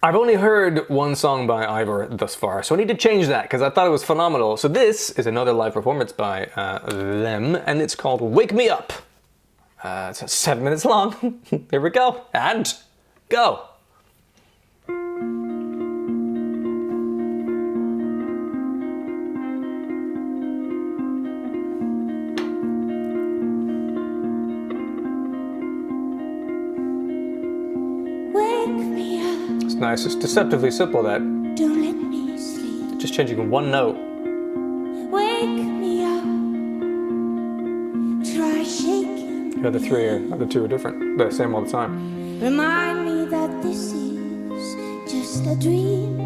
I've only heard one song by EIVØR thus far, so I need to change that because I thought it was phenomenal. So this is another live performance by them, and it's called Wake Me Up. It's 7 minutes long. Here we go, and go. It's nice, it's deceptively simple that. Don't let me sleep. Just changing one note. Wake me up. Try shaking. The other two are different. They're the same all the time. Remind me that this is just a dream.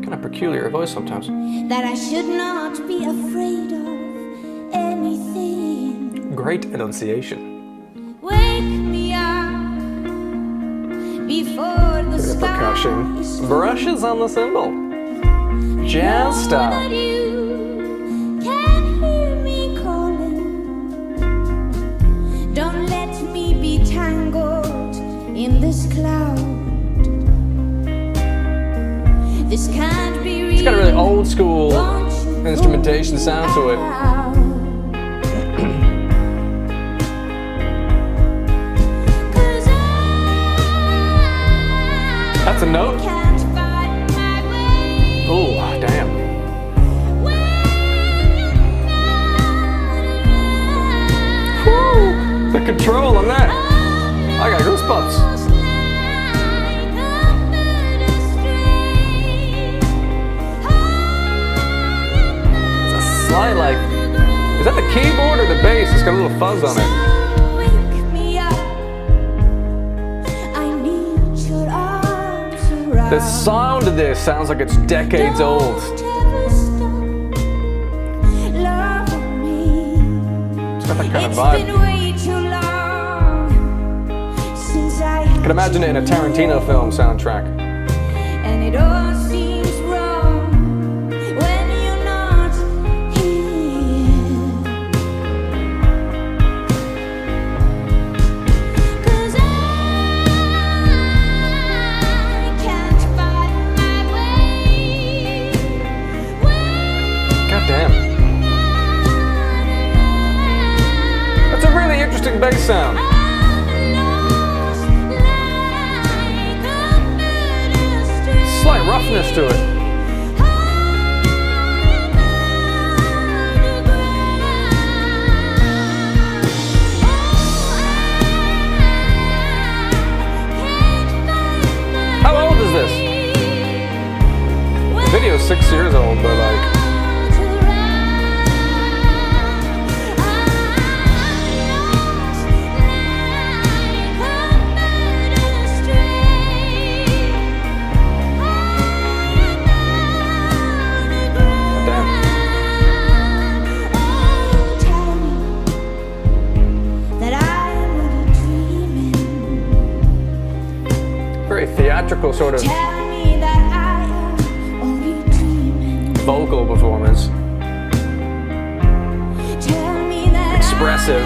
Kind of peculiar voice sometimes. That I should not be afraid of anything. Great enunciation. Wake me up before the sky percussion. is Brushes on the cymbal. Jazz style. You can hear me calling. Don't let me be tangled in this cloud. This can't be real. It's got a really old school instrumentation sound to it. That's a note. Oh, damn. Woo! The control on that. I got goosebumps. It's a slight, like, is that the keyboard or the bass? It's got a little fuzz on it. The sound of this sounds like it's decades old. It's got that kind of vibe. I can imagine it in a Tarantino film soundtrack. And it all seems wrong when you're not here. 'Cause I can't find my way. God damn. That's a really interesting bass sound. Slight roughness to it. How old is this? The video's 6 years old, but like. Very theatrical sort of vocal performance. Expressive.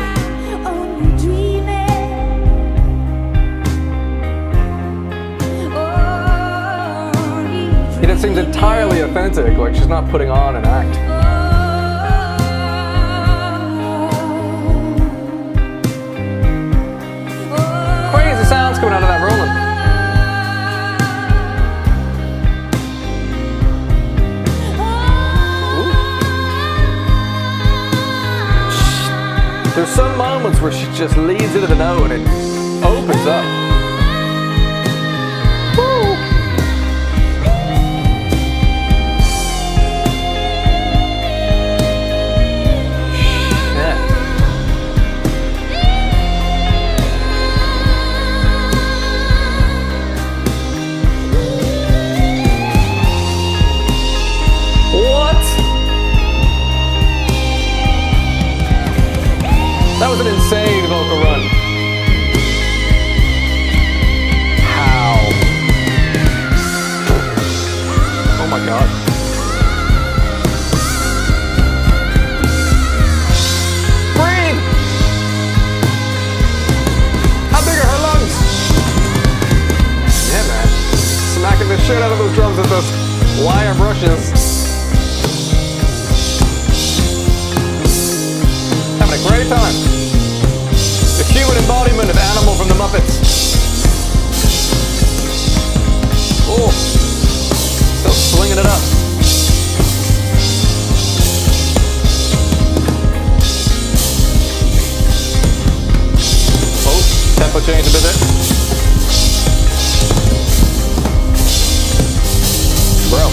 Yet it seems entirely authentic, like she's not putting on an act. Crazy sounds coming out of that Roland. There's some moments where she just leads into the note and it opens up. Woo! Shit. What? That was an insane vocal run. smacking the shit out of those drums with those wire brushes. Having a great time. The human embodiment of Animal from the Muppets. Oh, still swinging it up. Oh, tempo change a bit there. Bro.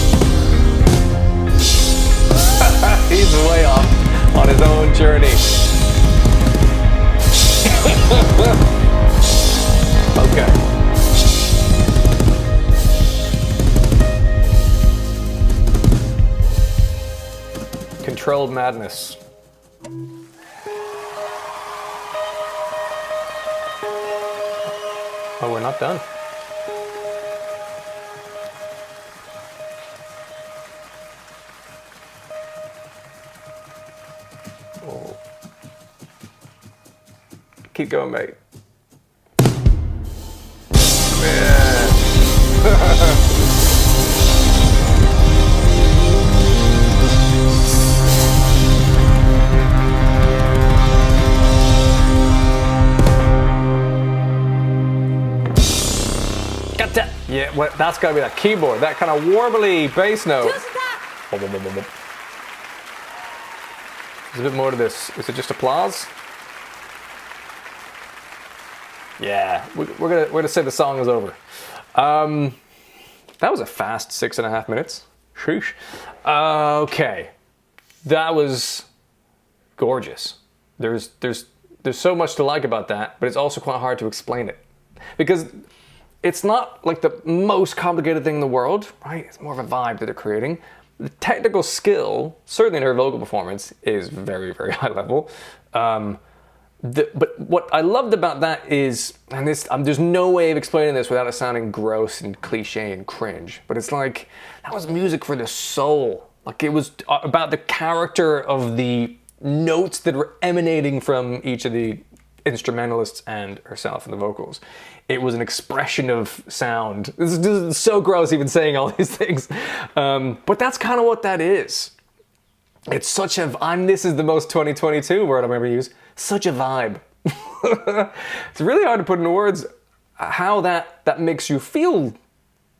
He's way off on his own journey. Okay. Controlled madness. Oh, we're not done. Oh. Keep going, mate. Man. Got that. Yeah, well, that's gotta be that keyboard, that kind of warbly bass note. There's a bit more to this. Is it just applause? Yeah, we're gonna say the song is over. That was a fast 6.5 minutes. Sheesh. Okay, that was gorgeous. There's so much to like about that, but it's also quite hard to explain it because it's not like the most complicated thing in the world, right? It's more of a vibe that they're creating. The technical skill, certainly in her vocal performance, is very, very high level. But what I loved about that is, and this, there's no way of explaining this without it sounding gross and cliche and cringe, but it's like, that was music for the soul. Like, it was about the character of the notes that were emanating from each of the instrumentalists and herself in the vocals. It was an expression of sound. This is so gross even saying all these things. But that's kind of what that is. It's such a, this is the most 2022 word I'm ever use, such a vibe. It's really hard to put into words how that makes you feel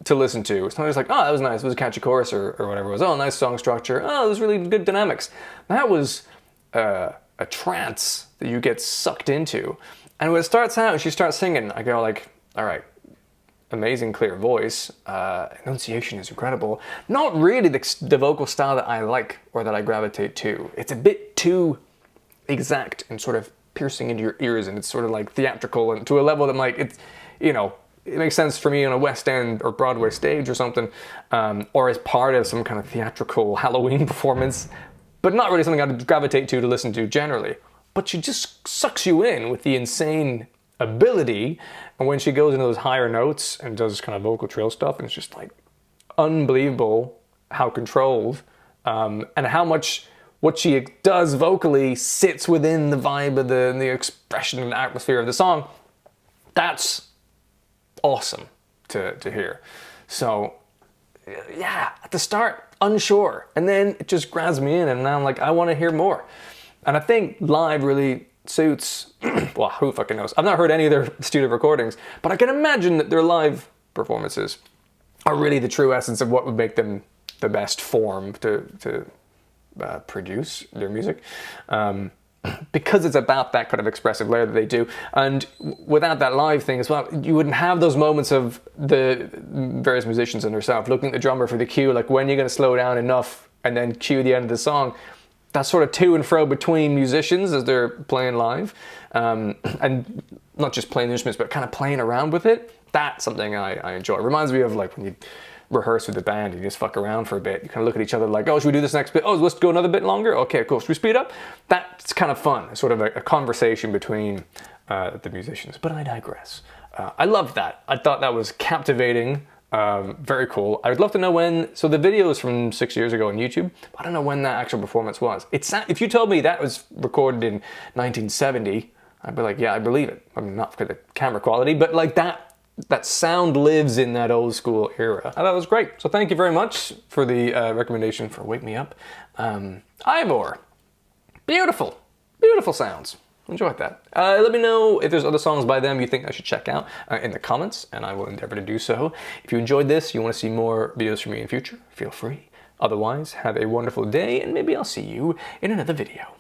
to listen to. It's not just like, oh, that was nice, it was a catchy chorus or whatever it was. Oh, nice song structure. Oh, it was really good dynamics. That was a trance that you get sucked into. And when it starts out and she starts singing, I go like, all right, amazing clear voice, enunciation is incredible. Not really the vocal style that I like or that I gravitate to. It's a bit too exact and sort of piercing into your ears, and it's sort of like theatrical and to a level that I'm like, it's, you know, it makes sense for me on a West End or Broadway stage or something, or as part of some kind of theatrical Halloween performance, but not really something I'd gravitate to listen to generally. But she just sucks you in with the insane ability, and when she goes into those higher notes and does kind of vocal trill stuff, and it's just like unbelievable how controlled and how much what she does vocally sits within the vibe of the expression and atmosphere of the song. That's awesome to hear. So yeah, at the start, unsure, and then it just grabs me in, and now I'm like, I want to hear more. And I think live really suits, well, who fucking knows? I've not heard any of their studio recordings, but I can imagine that their live performances are really the true essence of what would make them the best form to produce their music. Because it's about that kind of expressive layer that they do. And without that live thing as well, you wouldn't have those moments of the various musicians and herself looking at the drummer for the cue, like when you're going to slow down enough and then cue the end of the song. That sort of to and fro between musicians as they're playing live, and not just playing instruments, but kind of playing around with it. That's something I enjoy. It reminds me of like when you rehearse with the band, you just fuck around for a bit. You kind of look at each other like, oh, should we do this next bit? Oh, let's go another bit longer? Okay, cool. Should we speed up? That's kind of fun. It's sort of a conversation between the musicians. But I digress. I loved that. I thought that was captivating. Very cool. I would love to know when, so the video is from 6 years ago on YouTube. I don't know when that actual performance was. If you told me that was recorded in 1970, I'd be like, yeah, I believe it. I mean, not for the camera quality, but like that that sound lives in that old school era. I thought it was great. So thank you very much for the recommendation for Wake Me Up. EIVØR. Beautiful. Beautiful sounds. Enjoyed that. Let me know if there's other songs by them you think I should check out in the comments, and I will endeavor to do so. If you enjoyed this, you want to see more videos from me in future, feel free. Otherwise, have a wonderful day, and maybe I'll see you in another video.